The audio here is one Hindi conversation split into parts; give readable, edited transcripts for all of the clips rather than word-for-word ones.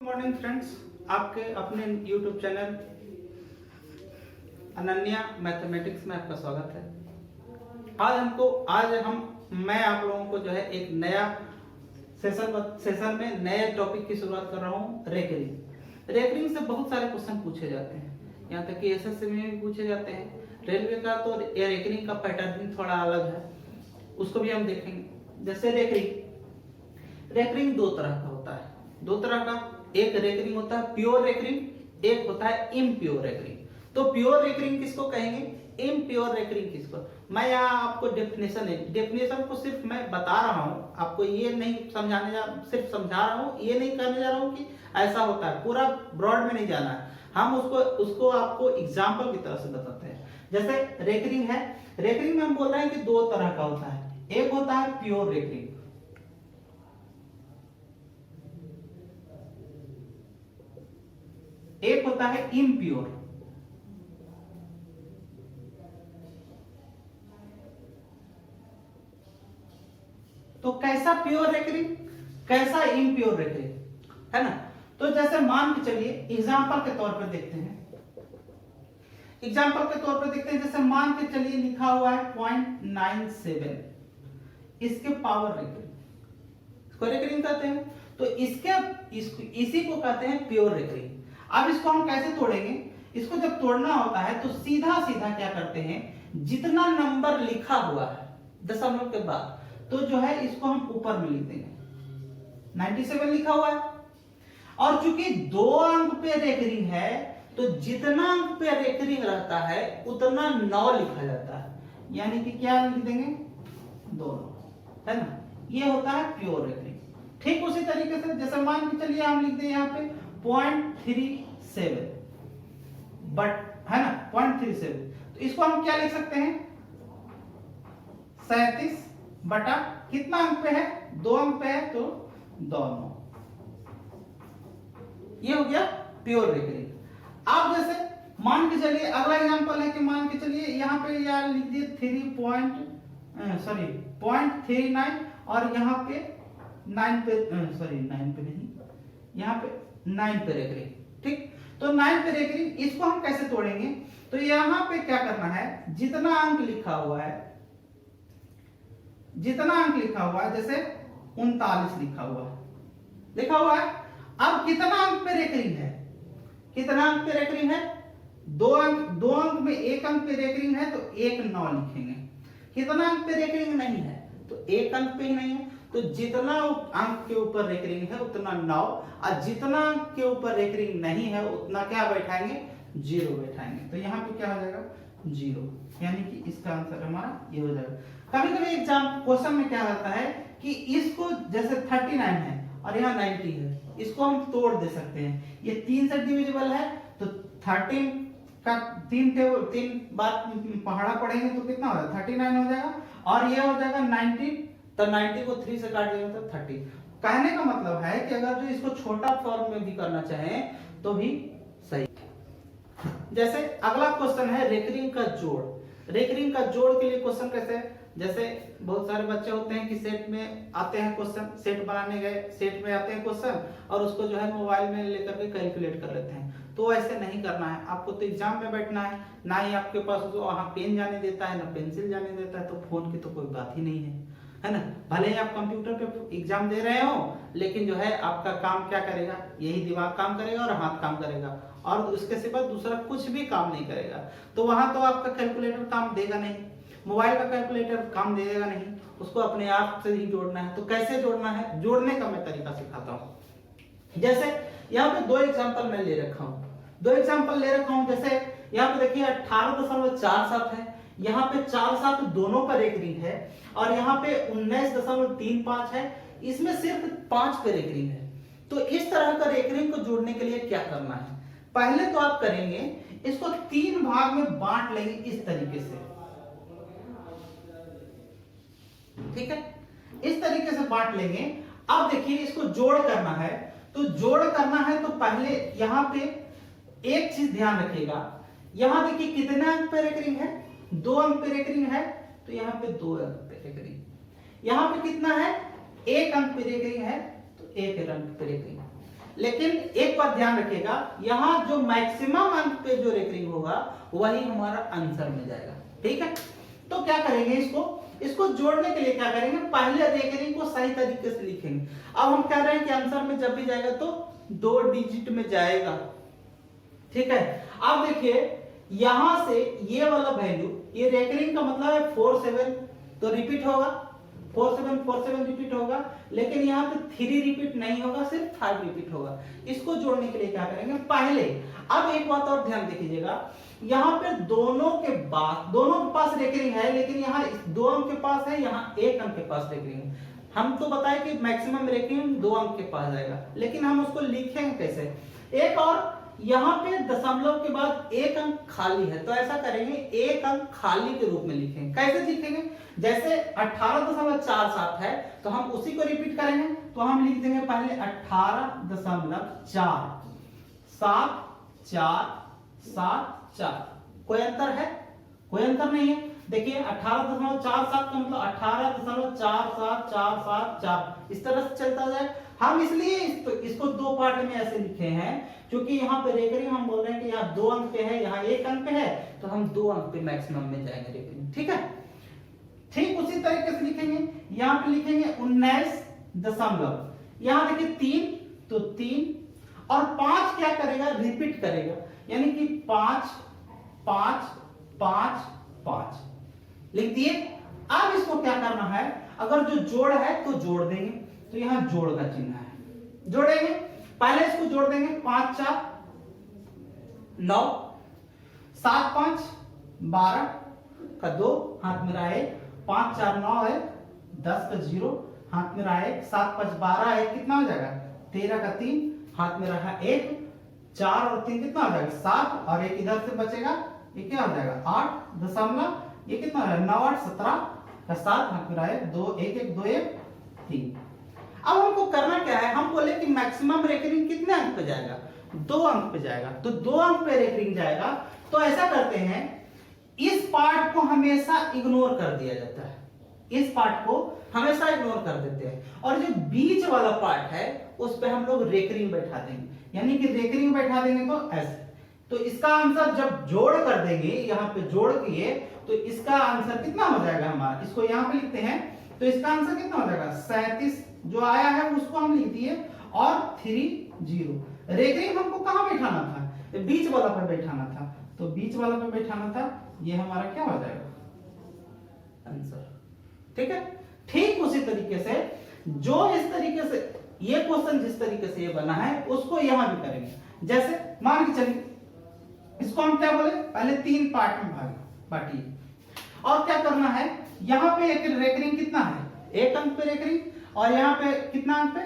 मॉर्निंग फ्रेंड्स, आपके अपने YouTube चैनल अनन्या मैथमेटिक्स में आपका स्वागत है। मैं आप लोगों को जो है एक नया सेशन में नए टॉपिक की शुरुआत कर रहा हूँ। रेकरिंग से बहुत सारे क्वेश्चन पूछे जाते हैं, यहाँ तक कि एसएससी में भी पूछे जाते हैं। रेलवे का तो रेकरिंग का पैटर्न थोड़ा अलग है, उसको भी हम देखेंगे। जैसे रेकरिंग दो तरह का होता है। दो तरह का, एक रेकरिंग होता है प्योर रेकरिंग, एक होता है इम्प्योर रेकरिंग। तो प्योर रेकरिंग किसको कहेंगे, इम्प्योर रेकरिंग किसको? मैं यहाँ आपको डेफिनेशन को सिर्फ मैं बता रहा हूँ, आपको ये नहीं सिर्फ समझा रहा हूँ, ये नहीं कहने जा रहा हूँ कि ऐसा होता है। पूरा ब्रॉड में नहीं जाना है, हम उसको आपको एग्जाम्पल की तरह से बताते हैं। जैसे रेकरिंग है, रेकरिंग में हम बोल रहे हैं कि दो तरह का होता है। एक होता है प्योर रेकरिंग, एक होता है इम्प्योर। तो कैसा प्योर रेकरिंग, कैसा इम्प्योर रेकरिंग, है ना? तो जैसे मान के चलिए एग्जांपल के तौर पर देखते हैं। जैसे मान के चलिए लिखा हुआ है 0.97, इसके पावर रेकरिंग, इसको रेकरिंग कहते हैं। तो इसी को कहते हैं प्योर रेकरिंग। अब इसको हम कैसे तोड़ेंगे? इसको जब तोड़ना होता है तो सीधा सीधा क्या करते हैं, जितना नंबर लिखा हुआ है दशमलव के बाद, तो जो है इसको हम ऊपर में लिख देंगे। 97 लिखा हुआ है, और चूंकि दो अंक पे रेकरिंग है तो जितना अंक पे रेकरिंग रहता है उतना 9 लिखा जाता है, यानी कि क्या लिख देंगे, 2, है ना? ये होता है प्योर रेकरिंग। ठीक उसी तरीके से जैसे मान के चलिए हम लिख दें यहाँ पे 0.37, बट है ना 0.37, तो इसको हम क्या लिख सकते हैं, 37 बटा कितना अंक पे है, 2 अंक पे है तो 2, 9। ये हो गया प्योर रेकरिंग। अब जैसे मान के चलिए अगला एग्जांपल है कि मान के चलिए यहाँ पे यार लिख दिए 0.39 और यहाँ पे 9 पे नहीं, यहाँ पे 9 पे रेकरिंग। ठीक, तो 9 पे रेकरिंग, इसको हम कैसे तोड़ेंगे? तो यहाँ पे क्या करना है, जितना अंक लिखा हुआ है, जैसे 39 लिखा हुआ है। अब कितना अंक पे रेकरिंग है, दो अंक में एक अंक पे रेकरिंग है तो 1 9 लिखेंगे। कितना अंक पे रेकरिंग नहीं है तो एक अंक पे ही नहीं है, तो जितना अंक के ऊपर रेकरिंग है उतना 9, और जितना अंक के ऊपर रेकरिंग नहीं है उतना क्या बैठाएंगे, 0 बैठाएंगे। तो यहाँ पे क्या हो जाएगा, 0, यानी कि इसका आंसर हमारा ये हो जाएगा। कभी कभी एग्जाम क्वेश्चन में क्या रहता है कि इसको जैसे 39 है और यहाँ 90 है, इसको हम तोड़ दे सकते हैं। ये 3 से डिविजिबल है तो 13 का 3 बार पहाड़ा पढ़ेंगे तो कितना हो जाएगा, 39 हो जाएगा, और ये हो जाएगा 90, तो 90 को 3 से काट दिया तो 30। कहने का मतलब है कि अगर जो इसको छोटा फॉर्म में भी करना चाहें तो भी सही। जैसे अगला क्वेश्चन है रेकरिंग का जोड़ के लिए क्वेश्चन कैसे है? जैसे बहुत सारे बच्चे होते हैं कि सेट में आते हैं क्वेश्चन, सेट बनाने गए, सेट में आते हैं क्वेश्चन और उसको जो है मोबाइल में लेकर के कैलकुलेट कर लेते हैं। तो ऐसे नहीं करना है, आपको तो एग्जाम में बैठना है, ना ही आपके पास वहाँ पेन जाने देता है ना पेंसिल जाने देता है, तो फोन की तो कोई बात ही नहीं है ना? भले ही आप कंप्यूटर पे एग्जाम दे रहे हो, लेकिन जो है आपका काम क्या करेगा, यही दिमाग काम करेगा और हाथ काम करेगा, और उसके सिवा दूसरा कुछ भी काम नहीं करेगा। तो वहां तो आपका कैलकुलेटर काम देगा नहीं, मोबाइल का कैलकुलेटर काम देगा नहीं, उसको अपने आप से ही जोड़ना है। तो कैसे जोड़ना है, जोड़ने का मैं तरीका सिखाता हूँ। जैसे यहाँ पे 2 एग्जांपल मैं ले रखा हूँ, जैसे यहाँ पे देखिए 18.47 है, यहाँ पे 47 दोनों पर रेकरिंग है, और यहाँ पे 19.35 है, इसमें सिर्फ 5 पे रेकरिंग है। तो इस तरह का रेकरिंग को जोड़ने के लिए क्या करना है, पहले तो आप करेंगे इसको 3 भाग में बांट लेंगे इस तरीके से। ठीक है, इस तरीके से बांट लेंगे। अब देखिए इसको जोड़ करना है, तो पहले यहाँ पे एक चीज ध्यान रखिएगा, यहाँ देखिए कितने अंक पे रेकरिंग है, 2 अंक पे रेकरिंग है, तो यहाँ पे 2 अंक पे रेकरिंग, यहाँ पे कितना है, 1 अंक पे रेकरिंग है तो 1 अंक पे रेकरिंग। लेकिन एक बात ध्यान रखिएगा, यहाँ जो मैक्सिमम अंक पे जो रेकरिंग होगा वही हमारा आंसर में जाएगा। ठीक है, तो क्या करेंगे, इसको जोड़ने के लिए क्या करेंगे, पहले रेकरिंग को सही तरीके से लिखेंगे। अब हम कह रहे हैं कि आंसर में जब भी जाएगा तो 2 डिजिट में जाएगा। ठीक है, अब देखिए यहां से ये वाला वैल्यू, ये रेकरिंग का मतलब है 47, तो रिपीट होगा 47 रिपीट होगा, लेकिन यहाँ पे 3 रिपीट नहीं होगा, सिर्फ 5 रिपीट होगा। इसको जोड़ने के लिए क्या करेंगे पहले, अब एक बात और ध्यान दीजिएगा, यहाँ पे दोनों के पास रेकरिंग है, लेकिन यहाँ 2 अंक के पास है, यहाँ 1 अंक के पास रेकरिंग है। हम तो बताए कि मैक्सिमम रेकरिंग 2 अंक के पास जाएगा, लेकिन हम उसको लिखेंगे कैसे। एक और यहाँ पे दशमलव के बाद 1 अंक खाली है, तो ऐसा करेंगे 1 अंक खाली के रूप में लिखेंगे। कैसे लिखेंगे, जैसे 18.47 है तो हम उसी को रिपीट करेंगे, तो हम लिख देंगे पहले 18.4774। कोई अंतर है, कोई अंतर नहीं है। देखिए 18.47 का मतलब 18.47474, इस तरह से चलता जाए। हम इसलिए इसको 2 पार्ट में ऐसे लिखे हैं क्योंकि यहाँ पे रेकरिंग हम बोल रहे हैं कि यहाँ 2 अंक पे है, यहाँ 1 अंक पे है, तो हम 2 अंक पे मैक्सिमम में जाएंगे रेकरिंग। ठीक है, ठीक उसी तरीके से लिखेंगे, यहाँ पे लिखेंगे 19 दशमलव, यहाँ देखिए 3 तो 3 और 5 क्या करेगा, रिपीट करेगा, यानी कि 5 5 5 5 लिख दिए। अब इसको क्या करना है, अगर जो जोड़ है तो जोड़ देंगे, तो यहाँ जोड़ का चिन्ह है, जोड़ेंगे। पहले इसको जोड़ देंगे, 5 4 9, 7 5 12 का 2 हाथ में रहा 1, 5 4 9 है, 10 का 0 हाथ में रहा 1, 7 5 12 है, कितना हो जाएगा 13 का 3 हाथ में रहा 1, 4 और 3 कितना हो जाएगा 7, और 1 इधर से बचेगा, ये क्या हो जाएगा 8 दशमलव, ये कितना है 9 8 17 का 7 हाथ में रहा 2 1 1 2 1 3। अब हमको करना क्या है, हम बोले कि मैक्सिमम रेकरिंग कितने अंक पे जाएगा, 2 अंक पे जाएगा, तो 2 अंक पे रेकरिंग जाएगा। तो ऐसा करते हैं, इस पार्ट को हमेशा इग्नोर कर दिया जाता है, इस पार्ट को हमेशा इग्नोर कर देते हैं, और जो बीच वाला पार्ट है उस पे हम लोग रेकरिंग बैठा देंगे, यानी कि रेकरिंग बैठा देंगे तो ऐसे। तो इसका आंसर जब जोड़ कर देंगे, यहाँ पे जोड़ किए, तो इसका आंसर कितना हो जाएगा हमारा, इसको यहाँ पे लिखते हैं, तो इसका आंसर कितना हो जाएगा 37 जो आया है उसको हम लिख दिए, और 3 0। रेकरिंग हमको कहाँ बैठाना था, बीच वाला पे बैठाना था, तो बीच वाला पे बैठाना था, ये हमारा क्या हो जाएगा आंसर। ठीक है, ठीक उसी तरीके से जो इस तरीके से ये क्वेश्चन जिस तरीके से ये बना है उसको यहां भी करेंगे। जैसे मान के चलिए इसको हम क्या बोले, पहले 3 पार्ट में बांटिए, और क्या करना है, यहाँ पे एक रेकरिंग कितना है 1 अंक पे रेकरिंग, और यहाँ पे कितना अंक पे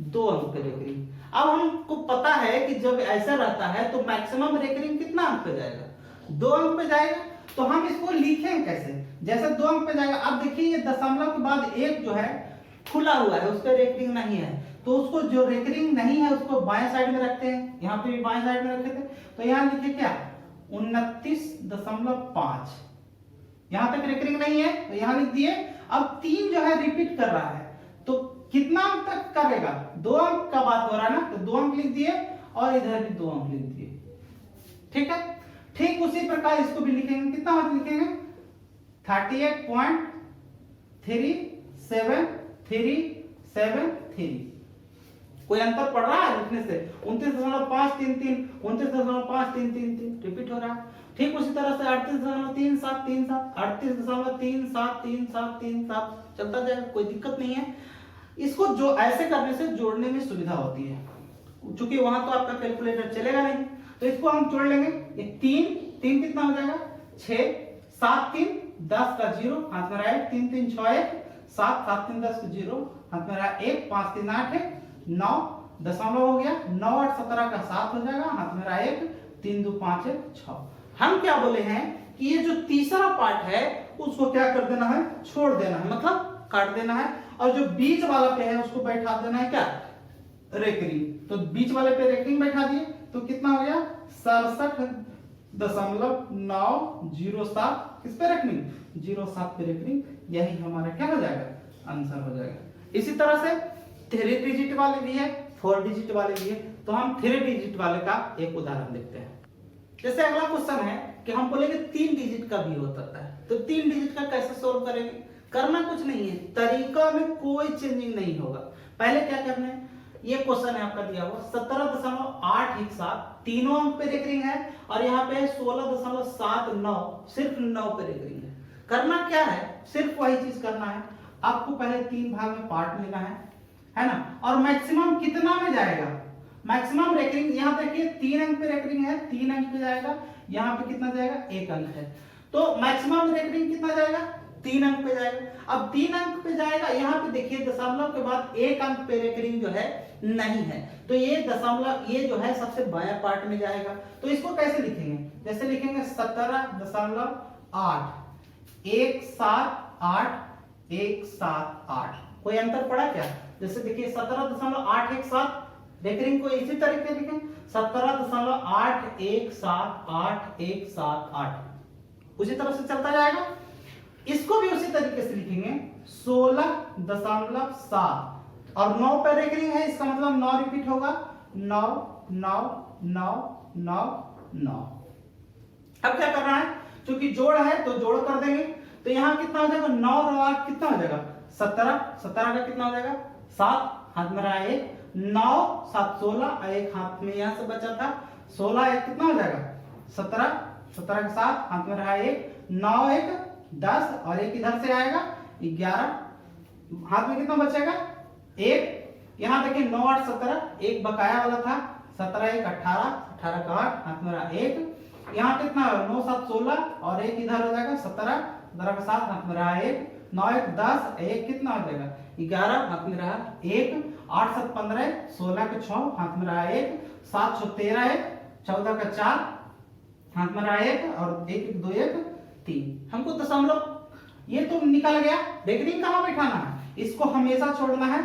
2 अंक पे रेकरिंग। अब हमको पता है कि जब ऐसा रहता है तो मैक्सिमम रेकरिंग कितना अंक पे जाएगा, 2 अंक पे जाएगा। तो हम इसको लिखें कैसे, जैसे 2 अंक पे जाएगा। अब देखिए ये दशमलव के बाद 1 जो है खुला हुआ है, उसका रेकरिंग नहीं है, तो उसको जो रेकरिंग नहीं है उसको बाएं साइड में रखते हैं, यहाँ पे भी बाएं साइड में रखे थे, तो यहाँ लिखे क्या 29.5, यहां तक रेकरिंग नहीं है तो यहां लिख दिए। अब 3 जो है रिपीट कर रहा है, तो कितना अंक तक करेगा, 2 अंक का बात हो रहा है ना, तो 2 अंक लिख दिए, और इधर भी 2 अंक लिख दिए। ठीक है, ठीक उसी प्रकार इसको भी लिखेंगे, कितना लिखेंगे 38.3733। कोई अंतर पड़ रहा है लिखने से, 29.533 29.533 रिपीट हो रहा है। ठीक उसी तरह से 38.3737 38.373737 चलता जाएगा, कोई दिक्कत नहीं है। इसको जो ऐसे करने से जोड़ने में सुविधा होती है, क्योंकि वहां तो आपका कैलकुलेटर चलेगा नहीं, तो इसको हम जोड़ लेंगे। ये 3 कितना हो जाएगा 6 7 3 10 का 0 हाथ में रहा 3 3 6 1 7 7 3 10 का 0 हाथ में रहा 1 5 3 8 9 दशमलव हो गया, 9 8 17 का 7 हो जाएगा, हाथ में रहा 1 3 2 5 1 6। हम क्या बोले हैं कि ये जो तीसरा पार्ट है उसको क्या कर देना है, छोड़ देना है, मतलब काट देना है, और जो बीच वाला पे है उसको बैठा देना है क्या रेकरिंग। तो बीच वाले पे रेकरिंग बैठा दिए, तो कितना हो गया 67.907 किस पे रेकरिंग 07 पे रेकरिंग, यही हमारा क्या हो जाएगा आंसर हो जाएगा। इसी तरह से 3 डिजिट वाले भी है 4 डिजिट वाले भी है, तो हम 3 डिजिट वाले का एक उदाहरण देखते हैं। जैसे अगला क्वेश्चन है कि हम बोलेंगे 3 डिजिट का भी होता है, तो 3 डिजिट का कैसे सोल्व करेंगे? करना कुछ नहीं है, तरीका में कोई चेंजिंग नहीं होगा। पहले क्या करना है, ये क्वेश्चन है आपका दिया हुआ 17.817 तीनों अंक पे रेकरिंग है और यहाँ पे 16.79 सिर्फ 9 पे रेकरिंग है। करना क्या है, सिर्फ वही चीज करना है, आपको पहले 3 भाग में पार्ट लेना है ना, और मैक्सिमम कितना में जाएगा, मैक्सिमम रेकरिंग यहाँ देखिए 3 अंक पे रेकरिंग है, 3 अंक पे जाएगा, यहाँ पे कितना जाएगा 1 अंक है, तो मैक्सिमम रेकरिंग कितना जाएगा 3 अंक पे जाएगा। अब 3 अंक पे जाएगा, यहाँ पे देखिए दशमलव के बाद 1 अंक पे रेकरिंग जो है नहीं है, तो ये दशमलव ये जो है सबसे बायां पार्ट में जाएगा। तो इसको कैसे लिखेंगे, जैसे लिखेंगे 17.8 178 178। कोई अंतर पड़ा क्या? जैसे देखिए 17.817 रेकरिंग को इसी तरीके लिखें 17.8178 उसी तरह से चलता जाएगा। इसको भी उसी तरीके से लिखेंगे 16.7 और 9 पे रेकरिंग है, इसका मतलब 9 रिपीट होगा 9 9 9 9 9। अब क्या करना है, क्योंकि जोड़ है तो जोड़ कर देंगे, तो यहाँ कितना हो जाएगा 9 और 8 कितना हो जाएगा 17, 17 का कितना हो जाएगा 7, हाथ में रहा 1, 9 7 16, एक हाथ में यहाँ से बचा था 16, एक कितना हो जाएगा 17, 17 के साथ हाथ में रहा 1, 9 1 10 और एक इधर से आएगा 11, हाथ में कितना बचेगा 1, यहाँ देखिए 9 8 17, एक बकाया वाला था 17 1 18, 18 का 8 हाथ में रहा 1, यहाँ कितना 9 7 16 और एक इधर हो जाएगा 17, 17 के साथ हाथ में रहा 1, 9 1 10, एक कितना हो जाएगा 11, हाथ में रहा 1, 8 7 15, 16 के 6 हाथ में रहा 1, 7 6 13 1, 14 का 4 हाथ में रहा 1 और 1 1 2 1 3। हमको दशमलव ये तो निकल गया, रेकरिंग कहाँ बैठाना है, इसको हमेशा छोड़ना है,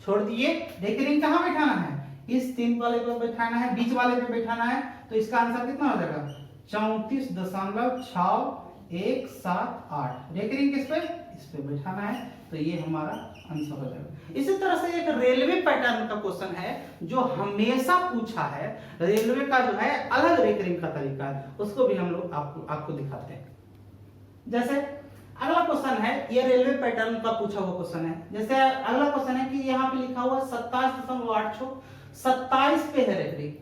छोड़ दिए, रेकरिंग कहाँ बैठाना है, इस 3 वाले पे बैठाना है, बीच वाले पे बैठाना है, तो इसका आंसर कितना हो जाएगा 34.6178। रेकरिंग किस पे, इस पे बैठाना है, तो ये हमारा आंसर हो जाएगा। इसी तरह से एक रेलवे पैटर्न का क्वेश्चन है जो हमेशा पूछा है, रेलवे का जो है अलग रेकरिंग का तरीका है, उसको भी हम लोग आपको दिखाते हैं। जैसे अगला क्वेश्चन है, ये रेलवे पैटर्न का पूछा हुआ क्वेश्चन है। जैसे अगला क्वेश्चन है कि यहाँ पे लिखा हुआ 27.86 27 पे है रेकरिंग,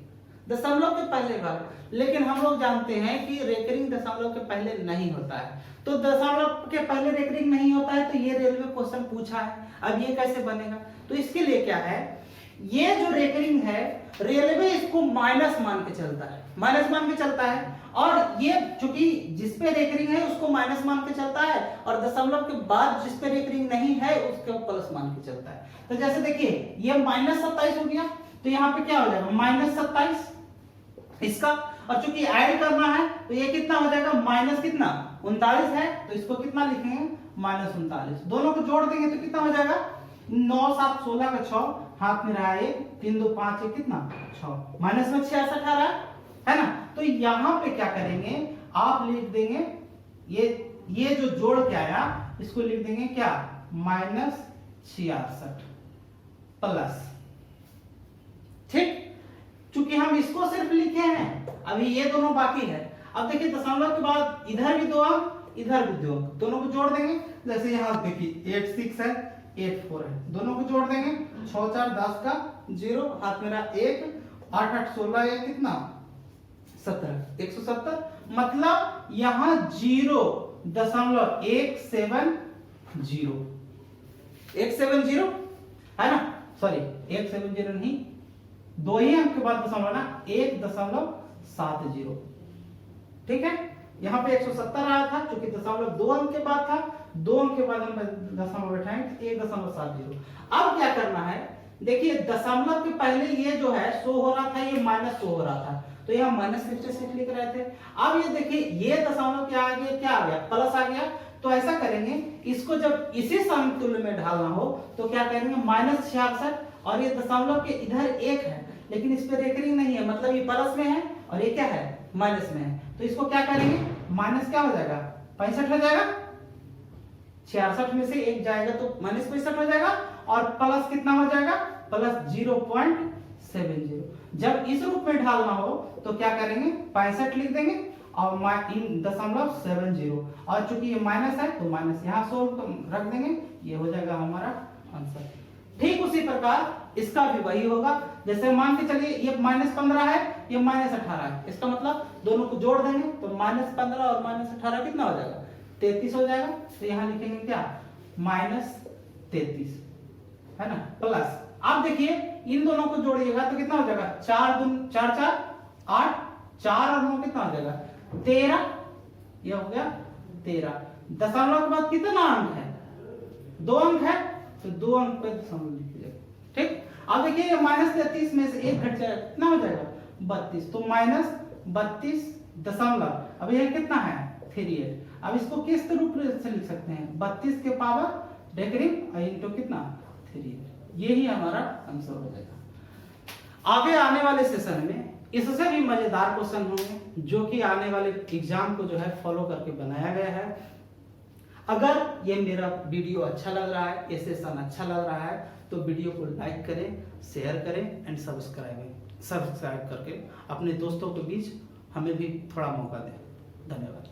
दशमलव के पहले भाग, लेकिन हम लोग जानते हैं कि रेकरिंग दशमलव के पहले नहीं होता है, तो दशमलव के पहले रेकरिंग नहीं होता है, तो ये रेलवे क्वेश्चन पूछा है। अब ये कैसे बनेगा, तो इसके लिए क्या है, ये जो रेकरिंग है रेलवे इसको माइनस मान के चलता है, माइनस मान के चलता है, और ये चूंकि जिस पे रेकरिंग है उसको माइनस मान के चलता है, और दशमलव के बाद जिस पे रेकरिंग नहीं है उसको प्लस मान के चलता है। तो जैसे देखिए ये -27 हो गया, तो यहाँ पे क्या हो जाएगा -27 इसका, और चूंकि ऐड करना है तो ये कितना हो जाएगा माइनस कितना 39 है, तो इसको कितना लिखेंगे -39, दोनों को जोड़ देंगे तो कितना हो जाएगा 9 7 16 का 6 हाथ में रहा 1, 3 2 5 1 कितना 6, माइनस में 66 आ रहा है ना। तो यहाँ पे क्या करेंगे, आप लिख देंगे ये जो जोड़ के आया इसको लिख देंगे क्या -66 प्लस, ठीक, चूंकि हम इसको सिर्फ लिखे हैं, अभी ये दोनों बाकी है। अब देखिए दशमलव के बाद इधर भी 2 अंक इधर भी 2 अंक, दोनों को जोड़ देंगे। जैसे यहाँ देखिए 86 है 84 है, दोनों को जोड़ देंगे 6 4 10 का 0, हाथ मेरा 1, 8 8 16 1 कितना 17 170, मतलब यहाँ 0.170 है ना, सॉरी 170 नहीं, 2 ही अंक के बाद दशमलव ना 1.70, ठीक है। यहाँ पे 170 आया था, क्योंकि दशमलव 2 अंक के बाद था, 2 अंक के बाद हम दशमलव बैठाएंगे 1.70। अब क्या करना है, देखिए दशमलव के पहले ये जो है शो हो रहा था, ये माइनस शो हो रहा था, तो यहाँ -66 लिख रहे थे। अब ये देखिए ये दशमलव क्या आ गया, क्या आ गया प्लस आ गया, तो ऐसा करेंगे इसको जब इसी समतुल्य में ढालना हो तो क्या करेंगे -66, और ये दशमलव के इधर 1 है लेकिन इस पे रेकरिंग नहीं है, मतलब ये प्लस में है और ये क्या है माइनस में है, तो इसको क्या करेंगे माइनस क्या हो जाएगा 65 हो जाएगा, 66 में से 1 जाएगा तो -65 हो जाएगा, और प्लस कितना हो जाएगा प्लस 0.65 70। जब इस रूप में ढालना हो तो क्या करेंगे, 65 लिख देंगे और इन दशमलव 70, और चूंकि ये माइनस है तो माइनस यहाँ 100 रख देंगे, ये हो जाएगा हमारा आंसर। ठीक उसी प्रकार इसका भी वही होगा। जैसे मान के चलिए ये -15 है, ये -18 है, इसका मतलब दोनों को जोड़ देंगे तो -15 और -18 कितना हो जाएगा, 33 हो जाएगा। तो यहाँ लिखेंगे क्या, -33, है ना, प्लस। आप देखिए इन दोनों को जोड़िएगा तो कितना हो जाएगा, 4 दूनी 4 4 8, 4 और 9 कितना हो जाएगा 13, ये हो गया 13। दशमलव के बाद कितना अंक है, 2 अंक है, तो 2 अंक पे दशमलव लिख लीजिए। ठीक, अब देखिए -33 में से 1 घट जाएगा, कितना हो जाएगा 32, तो -32 दशमलव, अब यह कितना है 38। अब इसको किस रूप से लिख सकते हैं, 32 के पावर रेकरिंग इनटू कितना 38, यही हमारा आंसर हो जाएगा। आगे आने वाले सेशन में इससे भी मजेदार क्वेश्चन होंगे जो कि आने वाले एग्जाम को जो है फॉलो करके बनाया गया है। अगर ये मेरा वीडियो अच्छा लग रहा है, ये सेशन अच्छा लग रहा है, तो वीडियो को लाइक करें, शेयर करें एंड सब्सक्राइब करके अपने दोस्तों के बीच हमें भी थोड़ा मौका दें। धन्यवाद।